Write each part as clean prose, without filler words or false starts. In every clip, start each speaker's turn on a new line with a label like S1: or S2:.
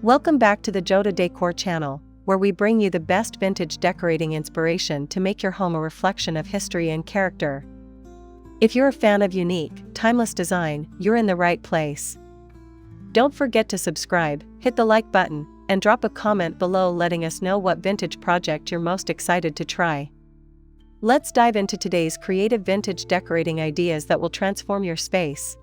S1: Welcome back to the Decor channel, where we bring you the best vintage decorating inspiration to make your home a reflection of history and character. If you're a fan of unique, timeless design, you're in the right place. Don't forget to subscribe, hit the like button, and drop a comment below letting us know what vintage project you're most excited to try. Let's dive into today's creative vintage decorating ideas that will transform your space.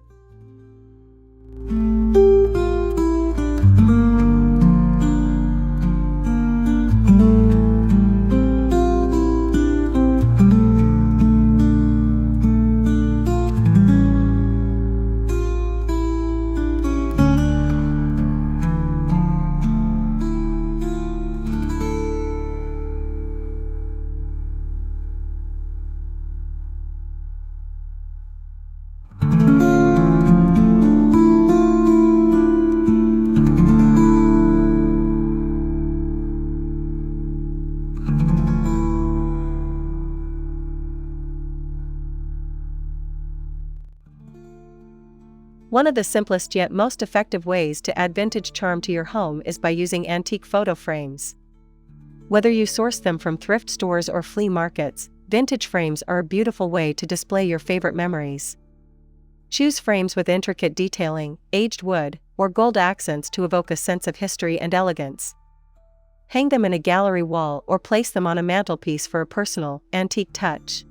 S1: One of the simplest yet most effective ways to add vintage charm to your home is by using antique photo frames. Whether you source them from thrift stores or flea markets, vintage frames are a beautiful way to display your favorite memories. Choose frames with intricate detailing, aged wood, or gold accents to evoke a sense of history and elegance. Hang them in a gallery wall or place them on a mantelpiece for a personal, antique touch.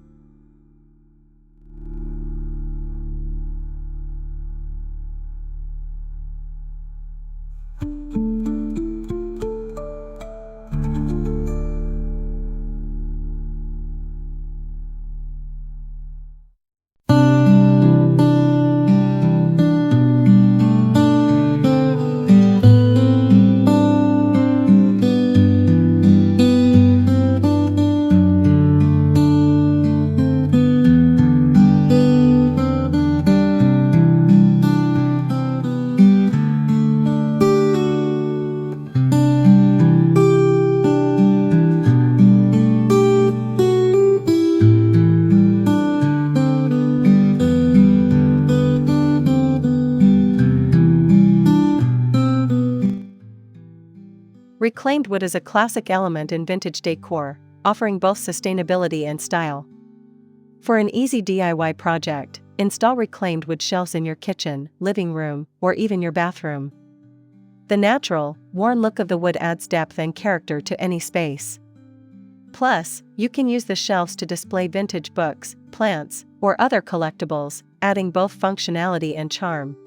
S1: Reclaimed wood is a classic element in vintage decor, offering both sustainability and style. For an easy DIY project, install reclaimed wood shelves in your kitchen, living room, or even your bathroom. The natural, worn look of the wood adds depth and character to any space. Plus, you can use the shelves to display vintage books, plants, or other collectibles, adding both functionality and charm.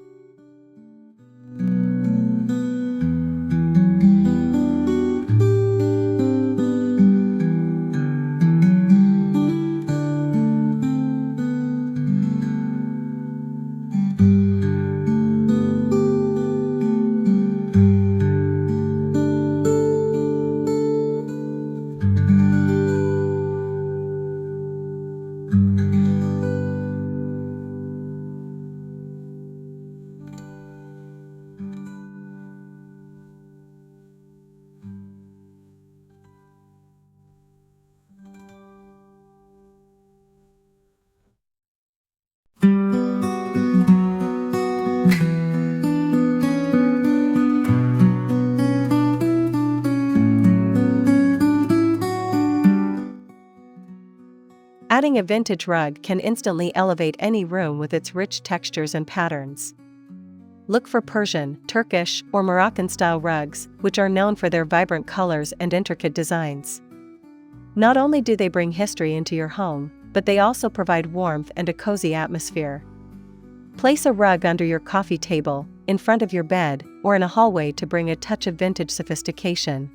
S1: Adding a vintage rug can instantly elevate any room with its rich textures and patterns. Look for Persian, Turkish, or Moroccan-style rugs, which are known for their vibrant colors and intricate designs. Not only do they bring history into your home, but they also provide warmth and a cozy atmosphere. Place a rug under your coffee table, in front of your bed, or in a hallway to bring a touch of vintage sophistication.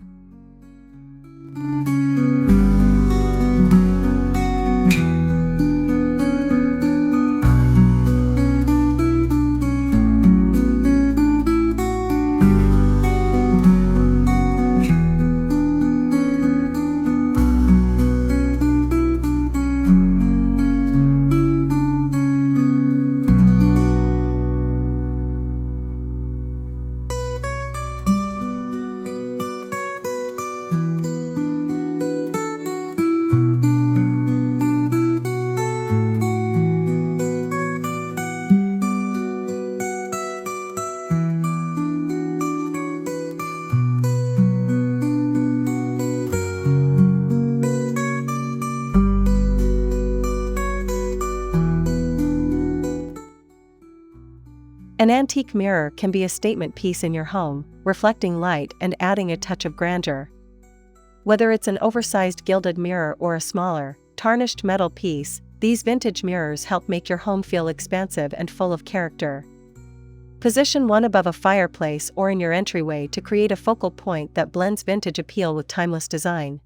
S1: An antique mirror can be a statement piece in your home, reflecting light and adding a touch of grandeur. Whether it's an oversized gilded mirror or a smaller, tarnished metal piece, these vintage mirrors help make your home feel expansive and full of character. Position one above a fireplace or in your entryway to create a focal point that blends vintage appeal with timeless design.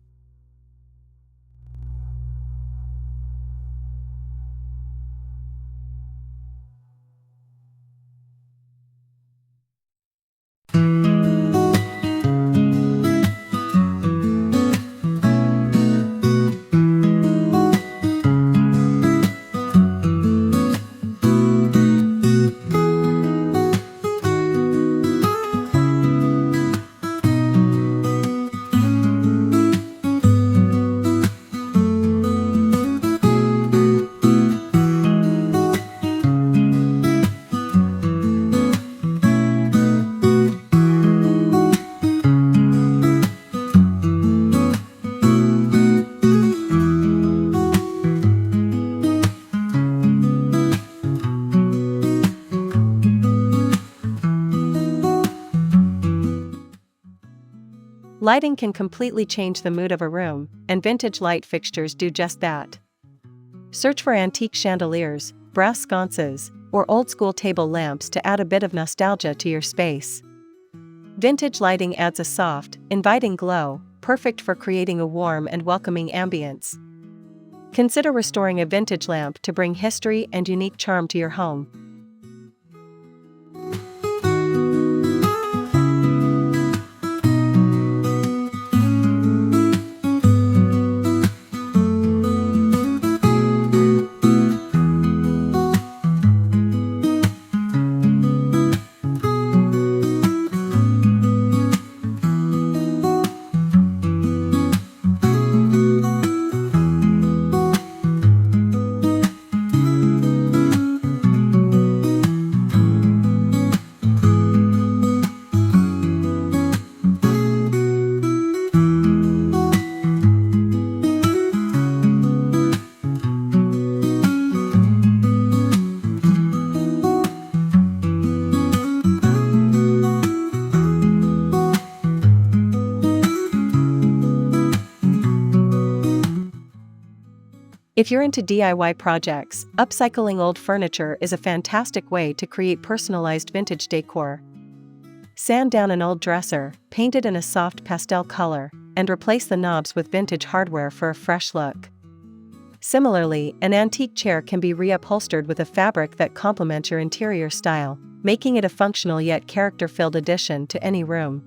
S1: Lighting can completely change the mood of a room, and vintage light fixtures do just that. Search for antique chandeliers, brass sconces, or old-school table lamps to add a bit of nostalgia to your space. Vintage lighting adds a soft, inviting glow, perfect for creating a warm and welcoming ambience. Consider restoring a vintage lamp to bring history and unique charm to your home. If you're into DIY projects, upcycling old furniture is a fantastic way to create personalized vintage decor. Sand down an old dresser, paint it in a soft pastel color, and replace the knobs with vintage hardware for a fresh look. Similarly, an antique chair can be reupholstered with a fabric that complements your interior style, making it a functional yet character-filled addition to any room.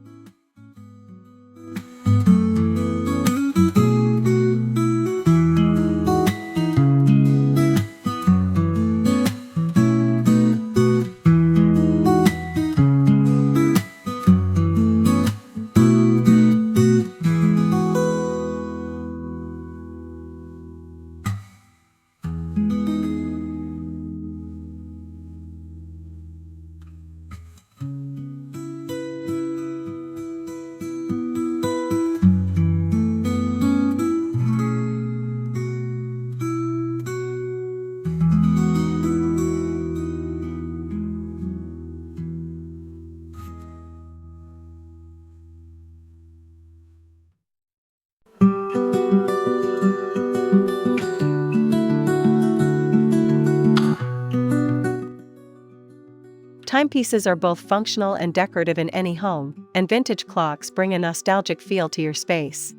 S1: Timepieces are both functional and decorative in any home, and vintage clocks bring a nostalgic feel to your space.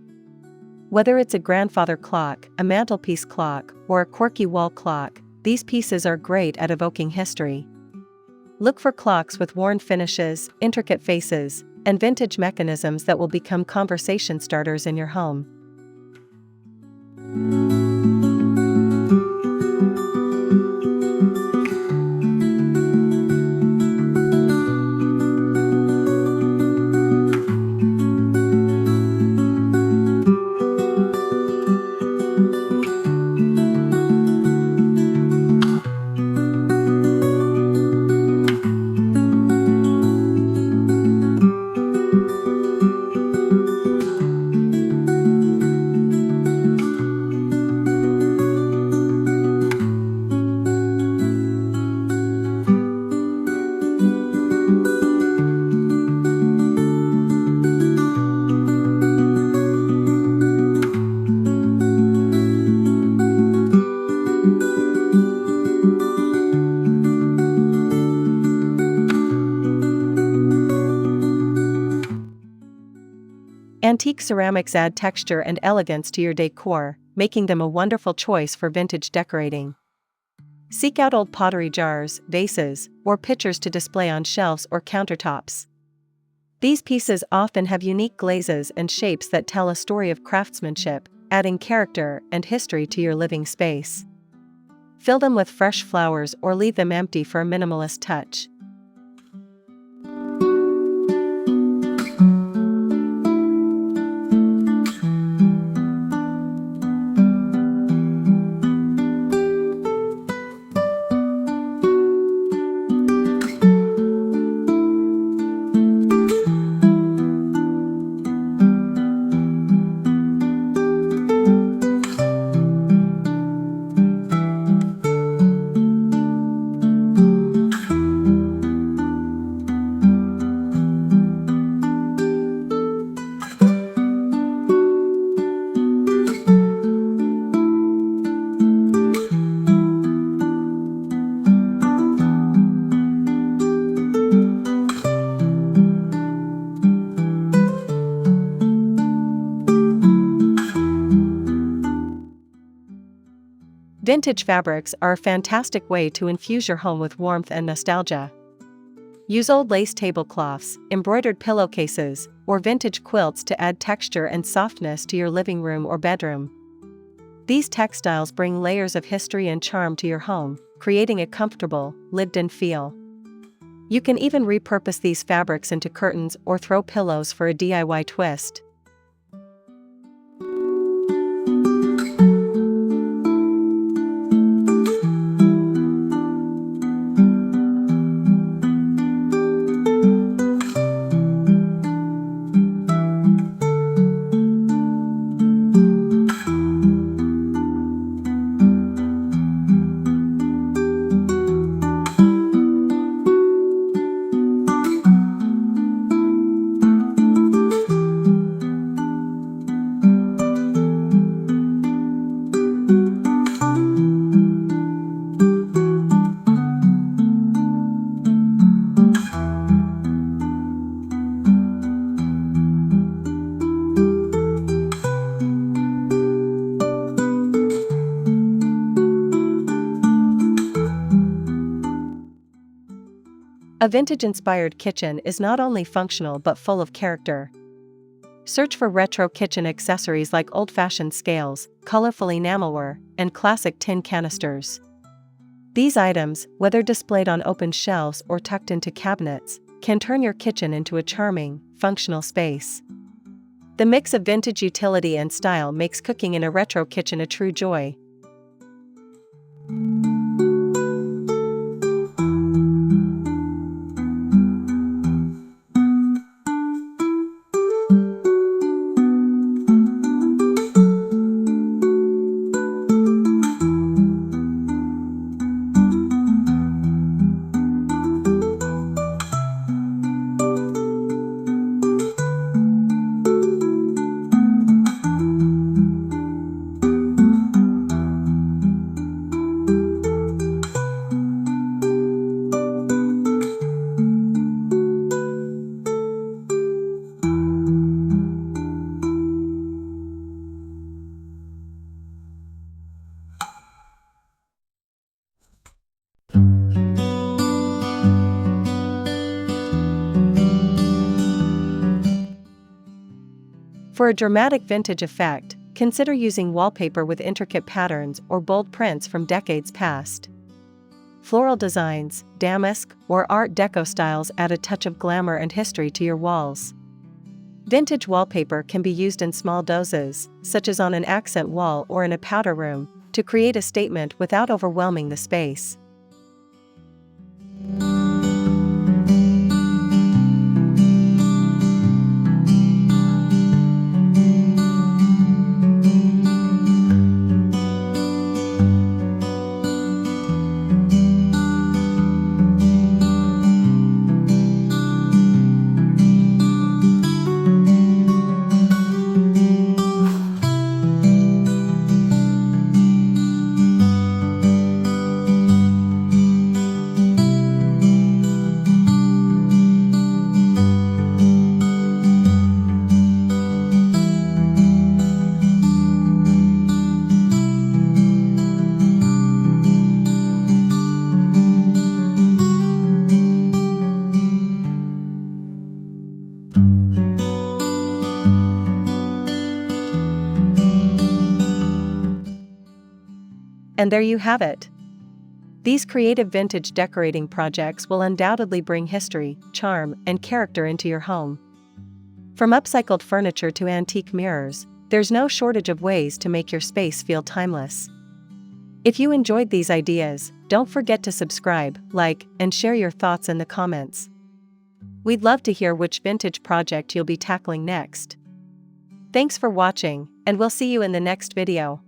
S1: Whether it's a grandfather clock, a mantelpiece clock, or a quirky wall clock, these pieces are great at evoking history. Look for clocks with worn finishes, intricate faces, and vintage mechanisms that will become conversation starters in your home. ceramics add texture and elegance to your decor, making them a wonderful choice for vintage decorating. Seek out old pottery jars, vases, or pitchers to display on shelves or countertops. These pieces often have unique glazes and shapes that tell a story of craftsmanship, adding character and history to your living space. Fill them with fresh flowers or leave them empty for a minimalist touch. Vintage fabrics are a fantastic way to infuse your home with warmth and nostalgia. Use old lace tablecloths, embroidered pillowcases, or vintage quilts to add texture and softness to your living room or bedroom. These textiles bring layers of history and charm to your home, creating a comfortable, lived-in feel. You can even repurpose these fabrics into curtains or throw pillows for a DIY twist. A vintage-inspired kitchen is not only functional but full of character. Search for retro kitchen accessories like old-fashioned scales, colorful enamelware, and classic tin canisters. These items, whether displayed on open shelves or tucked into cabinets, can turn your kitchen into a charming, functional space. The mix of vintage utility and style makes cooking in a retro kitchen a true joy. For a dramatic vintage effect, consider using wallpaper with intricate patterns or bold prints from decades past. Floral designs, damask, or Art Deco styles add a touch of glamour and history to your walls. Vintage wallpaper can be used in small doses, such as on an accent wall or in a powder room, to create a statement without overwhelming the space. And there you have it. These creative vintage decorating projects will undoubtedly bring history, charm, and character into your home. From upcycled furniture to antique mirrors, there's no shortage of ways to make your space feel timeless. If you enjoyed these ideas, don't forget to subscribe, like, and share your thoughts in the comments. We'd love to hear which vintage project you'll be tackling next. Thanks for watching, and we'll see you in the next video.